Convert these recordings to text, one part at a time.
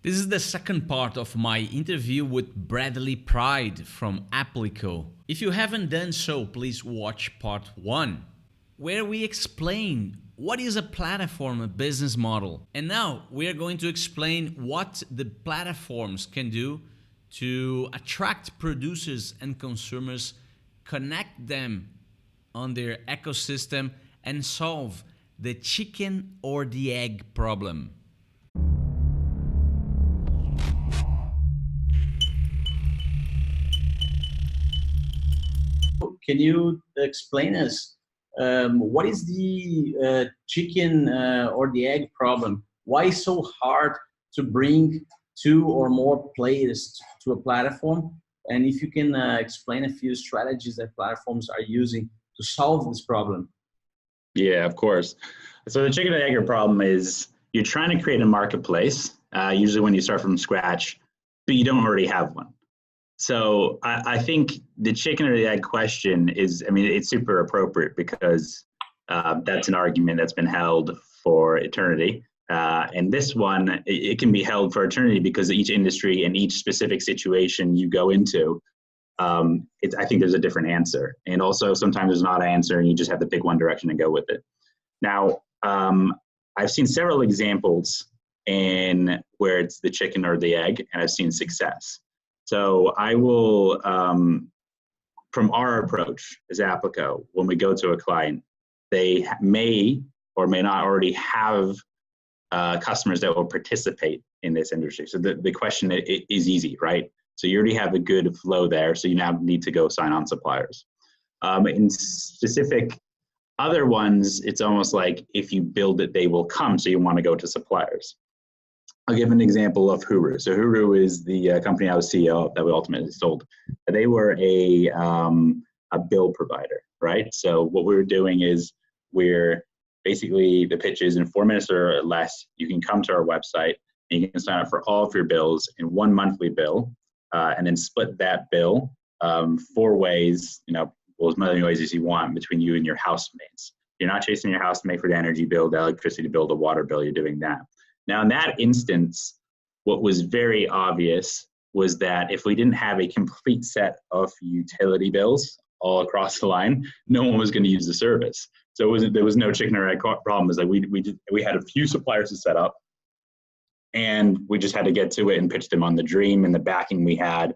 This is the second part of my interview with Bradley Pryde from Applico. If you haven't done so, please watch part 1, where we explain what is a platform, a business model. And now we are going to explain what the platforms can do to attract producers and consumers, connect them on their ecosystem, and solve the chicken or the egg problem. Can you explain us what is the chicken or the egg problem? Why is so hard to bring two or more players to a platform? And if you can explain a few strategies that platforms are using to solve this problem. Yeah, of course. So the chicken and egg problem is you're trying to create a marketplace, usually when you start from scratch, but you don't already have one. So I think the chicken or the egg question is, I mean, it's super appropriate because that's an argument that's been held for eternity. And this one, it can be held for eternity because each industry and each specific situation you go into, I think there's a different answer. And also sometimes there's not an answer and you just have to pick one direction and go with it. Now, I've seen several examples in where it's the chicken or the egg, and I've seen success. So I will, from our approach as Applico, when we go to a client, they may or may not already have customers that will participate in this industry. So the question is easy, right? So you already have a good flow there, so you now need to go sign on suppliers. In specific other ones, it's almost like if you build it, they will come, so you want to go to suppliers. I'll give an example of Huru. So Huru is the company I was CEO of that we ultimately sold. They were a bill provider, right? So what we were doing is we're basically, the pitch is in 4 minutes or less, you can come to our website and you can sign up for all of your bills in one monthly bill, and then split that bill 4 ways, well, as many ways as you want between you and your housemates. You're not chasing your housemate for the energy bill, the electricity bill, the water bill, you're doing that. Now, in that instance, what was very obvious was that if we didn't have a complete set of utility bills all across the line, no one was going to use the service. So there was no chicken or egg problem. It's like we had a few suppliers to set up, and we just had to get to it and pitch them on the dream and the backing we had.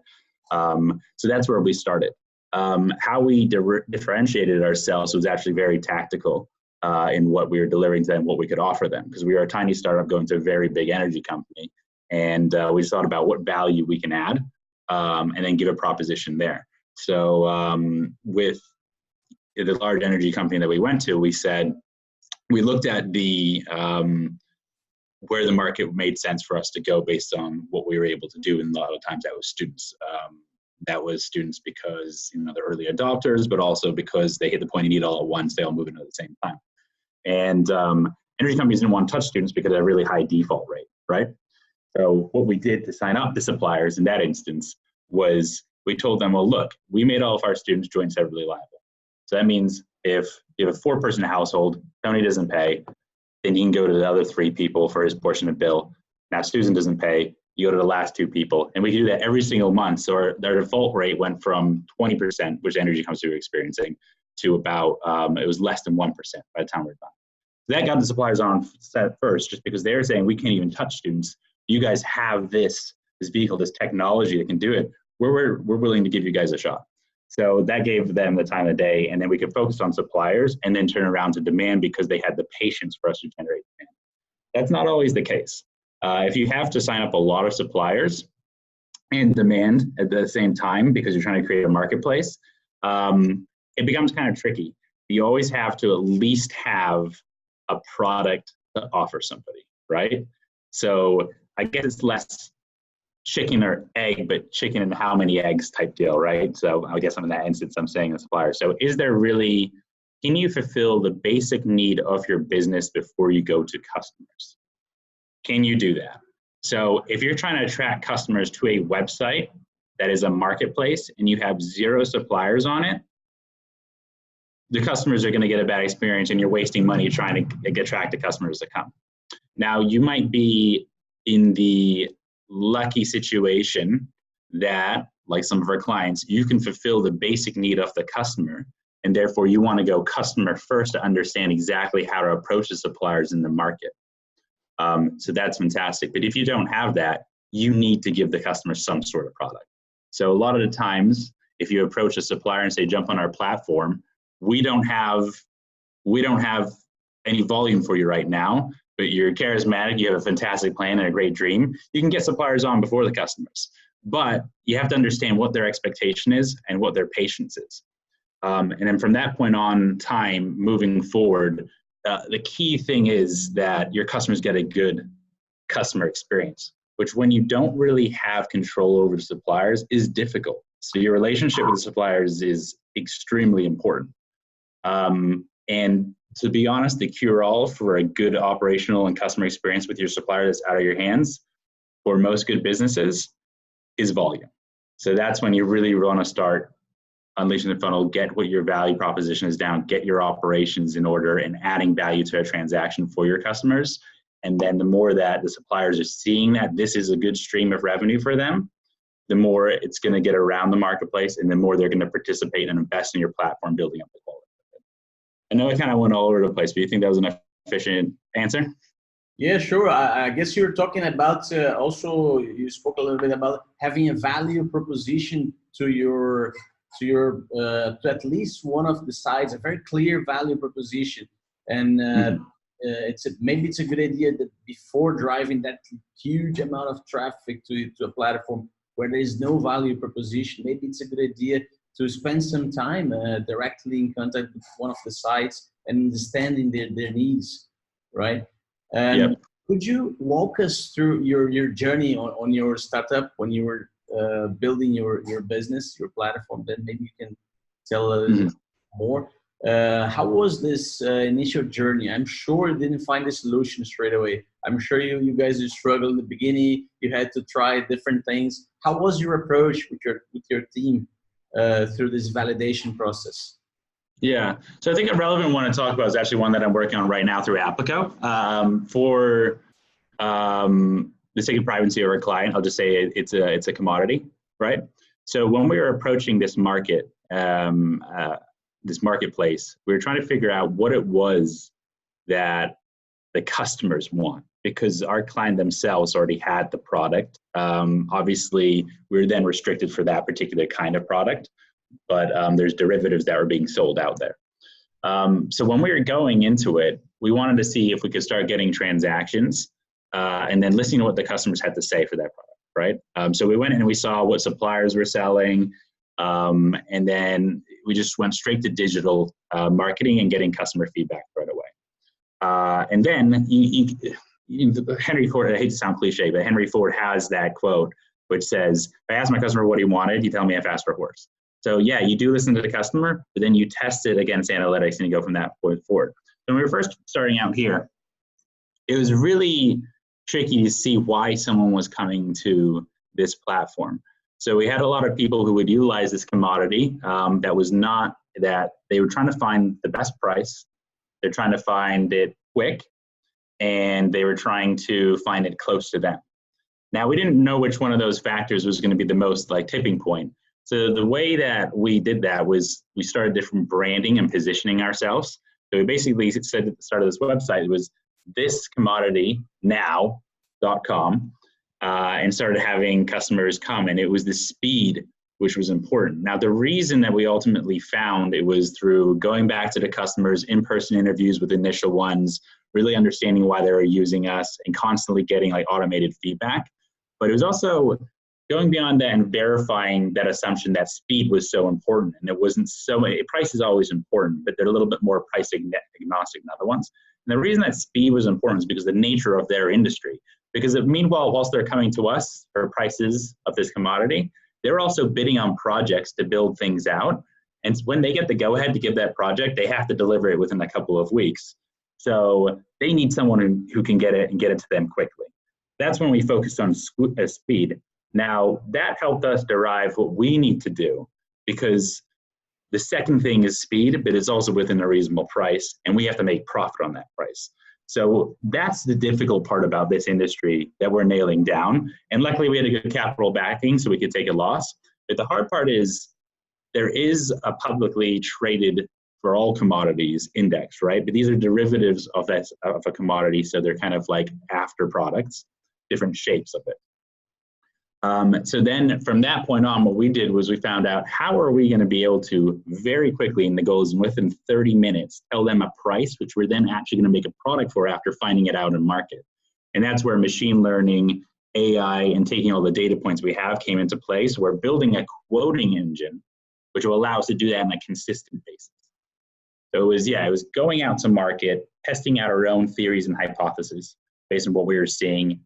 So that's where we started. How we differentiated ourselves was actually very tactical. In what we were delivering to them, what we could offer them, because we were a tiny startup going to a very big energy company, and we just thought about what value we can add, and then give a proposition there. So with the large energy company that we went to, we looked at the where the market made sense for us to go based on what we were able to do, and a lot of times that was students. That was students because they're early adopters, but also because they hit the point you need all at once, they all move in at the same time. And energy companies didn't want to touch students because they have a really high default rate, right? So what we did to sign up the suppliers in that instance was we told them, well, look, we made all of our students joint severally liable. So that means if you have a 4-person household, Tony doesn't pay, then you can go to the other 3 people for his portion of bill. Now Susan doesn't pay, you go to the last 2 people, and we do that every single month. So our default rate went from 20%, which energy companies were experiencing, to about, it was less than 1% by the time we're done. So that got the suppliers on set first, just because they're saying, we can't even touch students. You guys have this vehicle, this technology that can do it. We're willing to give you guys a shot. So that gave them the time of day, and then we could focus on suppliers and then turn around to demand because they had the patience for us to generate demand. That's not always the case. If you have to sign up a lot of suppliers and demand at the same time because you're trying to create a marketplace, it becomes kind of tricky. You always have to at least have a product to offer somebody, right? So I guess it's less chicken or egg, but chicken and how many eggs type deal, right? So I guess in that instance, I'm saying the supplier. So can you fulfill the basic need of your business before you go to customers? Can you do that? So if you're trying to attract customers to a website that is a marketplace and you have 0 suppliers on it, the customers are going to get a bad experience and you're wasting money trying to attract the customers to come. Now, you might be in the lucky situation that, like some of our clients, you can fulfill the basic need of the customer, and therefore you want to go customer first to understand exactly how to approach the suppliers in the market. So that's fantastic. But if you don't have that, you need to give the customer some sort of product. So a lot of the times, if you approach a supplier and say, jump on our platform, we don't have any volume for you right now, but you're charismatic, you have a fantastic plan and a great dream, you can get suppliers on before the customers. But you have to understand what their expectation is and what their patience is. And then from that point on time, moving forward, the key thing is that your customers get a good customer experience, which when you don't really have control over the suppliers is difficult. So your relationship with the suppliers is extremely important. And to be honest, the cure-all for a good operational and customer experience with your supplier that's out of your hands for most good businesses is volume. So that's when you really want to start unleashing the funnel, get what your value proposition is down, get your operations in order and adding value to a transaction for your customers. And then the more that the suppliers are seeing that this is a good stream of revenue for them, the more it's going to get around the marketplace and the more they're going to participate and invest in your platform, building up the quality. I know I kind of went all over the place, but you think that was an efficient answer? Yeah, sure. I guess you're talking about also, you spoke a little bit about having a value proposition to at least one of the sides, a very clear value proposition. And maybe it's a good idea that before driving that huge amount of traffic to a platform where there is no value proposition, maybe it's a good idea to spend some time directly in contact with one of the sites and understanding their needs, right? Yep. Could you walk us through your journey on your startup when you were building your business, your platform? Then maybe you can tell us more. How was this initial journey? I'm sure you didn't find a solution straight away. I'm sure you guys struggled in the beginning. You had to try different things. How was your approach with your team through this validation process? Yeah, so I think a relevant one to talk about is actually one that I'm working on right now through Applico. For the sake of privacy of our client, I'll just say it's a commodity, right? So when we were approaching this market, this marketplace, we were trying to figure out what it was that the customers want, because our client themselves already had the product. Obviously, we were then restricted for that particular kind of product, but there's derivatives that were being sold out there. So when we were going into it, we wanted to see if we could start getting transactions and then listening to what the customers had to say for that product, right? So we went in and we saw what suppliers were selling, and then we just went straight to digital marketing and getting customer feedback right away. And then Henry Ford, I hate to sound cliche, but Henry Ford has that quote, which says, if I asked my customer what he wanted, he tell me how fast it works. So yeah, you do listen to the customer, but then you test it against analytics and you go from that point forward. When we were first starting out here, it was really tricky to see why someone was coming to this platform. So we had a lot of people who would utilize this commodity that was not that they were trying to find the best price. They're trying to find it quick, and they were trying to find it close to them. Now, we didn't know which one of those factors was going to be the most tipping point. So the way that we did that was we started different branding and positioning ourselves. So we basically said at the start of this website, it was thiscommoditynow.com, and started having customers come, and it was the speed which was important. Now, the reason that we ultimately found it was through going back to the customers, in-person interviews with initial ones, really understanding why they were using us, and constantly getting automated feedback. But it was also going beyond that and verifying that assumption that speed was so important. And it wasn't so many, price is always important, but they're a little bit more price agnostic than other ones. And the reason that speed was important is because of the nature of their industry. Because meanwhile, whilst they're coming to us for prices of this commodity, they're also bidding on projects to build things out. And when they get the go-ahead to give that project, they have to deliver it within a couple of weeks. So they need someone who can get it and get it to them quickly. That's when we focused on speed. Now, that helped us derive what we need to do, because the second thing is speed, but it's also within a reasonable price, and we have to make profit on that price. So that's the difficult part about this industry that we're nailing down. And luckily we had a good capital backing so we could take a loss. But the hard part is there is a publicly traded for all commodities index, right? But these are derivatives of a commodity. So they're kind of like after products, different shapes of it. So then from that point on, what we did was we found out how are we going to be able to very quickly, and the goal is within 30 minutes, tell them a price, which we're then actually going to make a product for after finding it out in market. And that's where machine learning, AI, and taking all the data points we have came into play. So we're building a quoting engine, which will allow us to do that on a consistent basis. So it was going out to market, testing out our own theories and hypotheses based on what we were seeing,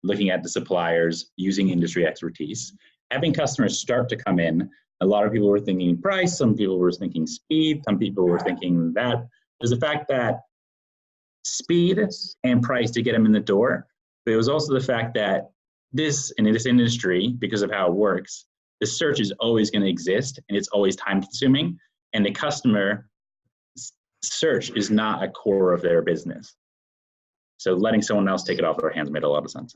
looking at the suppliers, using industry expertise, having customers start to come in. A lot of people were thinking price, some people were thinking speed, some people were thinking that. There's the fact that speed and price to get them in the door, but it was also the fact that in this industry, because of how it works, the search is always going to exist and it's always time consuming, and the customer search is not a core of their business. So letting someone else take it off their hands made a lot of sense.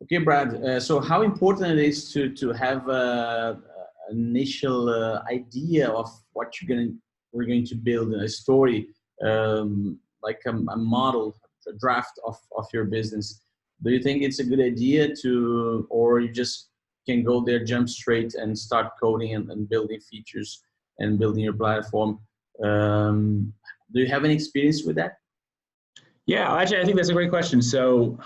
Okay, Brad. So how important it is to have an initial idea of what we're going to build, a story, like a model, a draft of your business. Do you think it's a good idea or you just can go there, jump straight and start coding and building features and building your platform? Do you have any experience with that? Yeah, actually, I think that's a great question. So,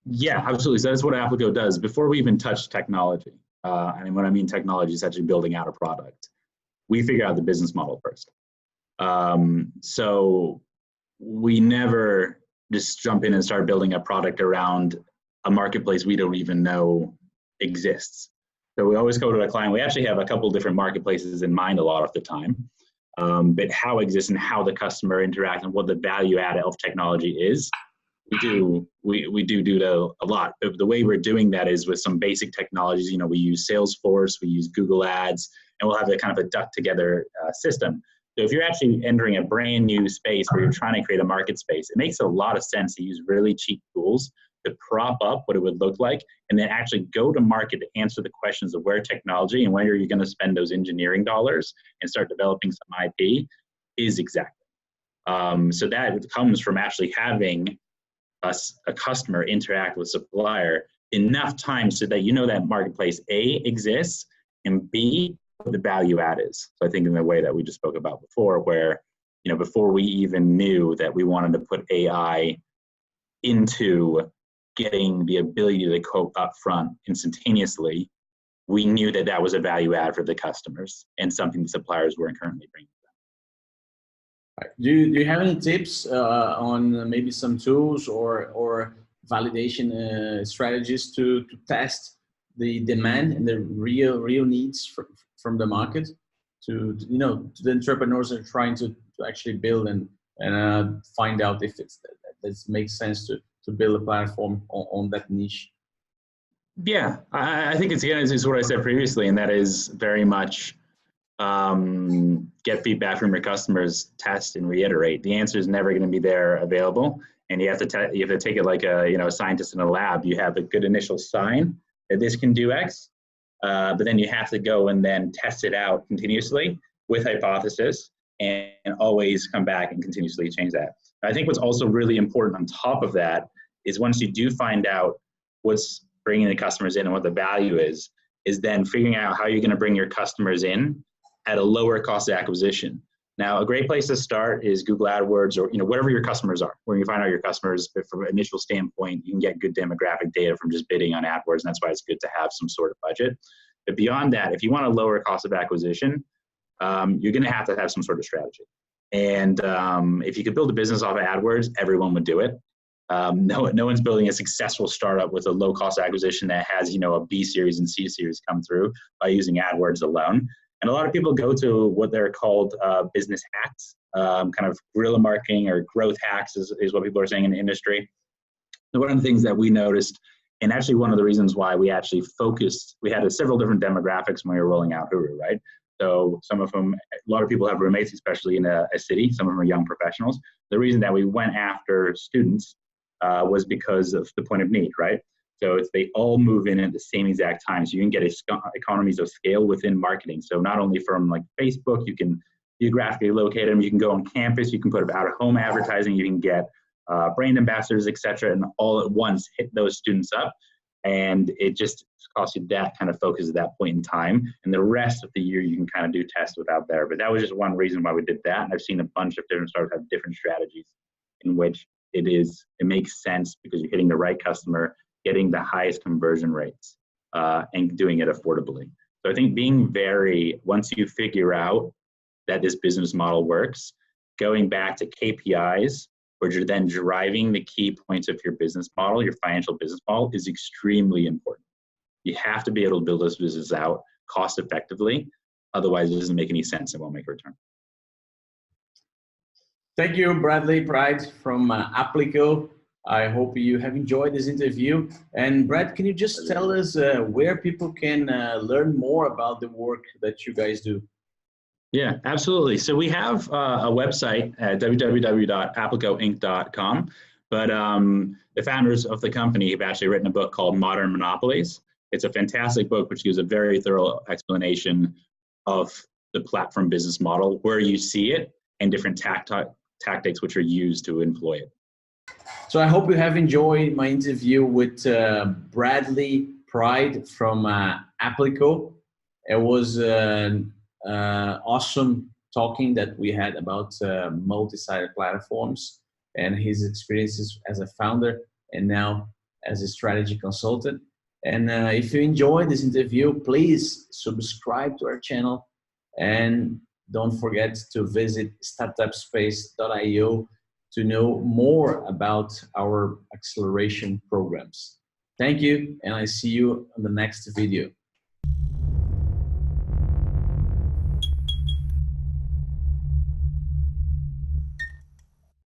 yeah, absolutely. So that's what Applico does. Before we even touch technology, and when I mean technology, it's actually building out a product. We figure out the business model first. So we never just jump in and start building a product around a marketplace we don't even know exists. So we always go to a client. We actually have a couple different marketplaces in mind a lot of the time. But how it exists and how the customer interacts and what the value add of technology is, we do that a lot. But the way we're doing that is with some basic technologies. You know, we use Salesforce, we use Google Ads, and we'll have a kind of a duck together system. So if you're actually entering a brand new space where you're trying to create a market space, it makes a lot of sense to use really cheap tools to prop up what it would look like, and then actually go to market to answer the questions of where technology and where are you going to spend those engineering dollars and start developing some IP is exactly. So that comes from actually having a customer interact with supplier enough times so that you know that marketplace A exists and B, what the value add is. So I think in the way that we just spoke about before, where, you know, before we even knew that we wanted to put AI into getting the ability to quote up front instantaneously, we knew that that was a value add for the customers and something the suppliers weren't currently bringing to them. Do you have any tips on maybe some tools or validation strategies to test the demand and the real needs from the market to the entrepreneurs that are trying to actually build and find out if it makes sense to build a platform on that niche? Yeah, I think it's what I said previously, and that is very much get feedback from your customers, test and reiterate. The answer is never going to be there available, and you have to take it like a scientist in a lab. You have a good initial sign that this can do X, but then you have to go and then test it out continuously with hypothesis and always come back and continuously change that. I think what's also really important on top of that is once you do find out what's bringing the customers in and what the value is then figuring out how you're going to bring your customers in at a lower cost of acquisition. Now, a great place to start is Google AdWords or whatever your customers are, where you find out your customers. But from an initial standpoint, you can get good demographic data from just bidding on AdWords, and that's why it's good to have some sort of budget. But beyond that, if you want a lower cost of acquisition, you're going to have some sort of strategy. And if you could build a business off of AdWords, everyone would do it. No one's building a successful startup with a low cost acquisition that has a B series and C series come through by using AdWords alone. And a lot of people go to what they're called business hacks, kind of guerrilla marketing or growth hacks is what people are saying in the industry. So one of the things that we noticed, and actually one of the reasons why we actually focused, we had several different demographics when we were rolling out Huru, right? So some of them, a lot of people have roommates, especially in a city. Some of them are young professionals. The reason that we went after students was because of the point of need, right? So it's they all move in at the same exact time. So you can get economies of scale within marketing. So not only from like Facebook, you can geographically locate them, you can go on campus, you can put up out-of-home advertising, you can get brand ambassadors, etc., and all at once hit those students up. And it just costs you that kind of focus at that point in time. And the rest of the year, you can kind of do tests without there. But that was just one reason why we did that. And I've seen a bunch of different startups have different strategies in which it makes sense because you're hitting the right customer, getting the highest conversion rates, and doing it affordably. So I think once you figure out that this business model works, going back to KPIs, where you're then driving the key points of your business model, your financial business model, is extremely important. You have to be able to build this business out cost effectively. Otherwise, it doesn't make any sense. It won't make a return. Thank you, Bradley Pryde from Applico. I hope you have enjoyed this interview. And Brad, can you just tell us where people can learn more about the work that you guys do? Yeah, absolutely. So we have a website at www.applicoinc.com, but the founders of the company have actually written a book called Modern Monopolies. It's a fantastic book which gives a very thorough explanation of the platform business model, where you see it, and different tactics which are used to employ it. So I hope you have enjoyed my interview with Bradley Pryde from Applico. It was awesome talking that we had about multi-sided platforms and his experiences as a founder and now as a strategy consultant. And if you enjoyed this interview, please subscribe to our channel and don't forget to visit startupspace.io to know more about our acceleration programs. Thank you, and I see you on the next video.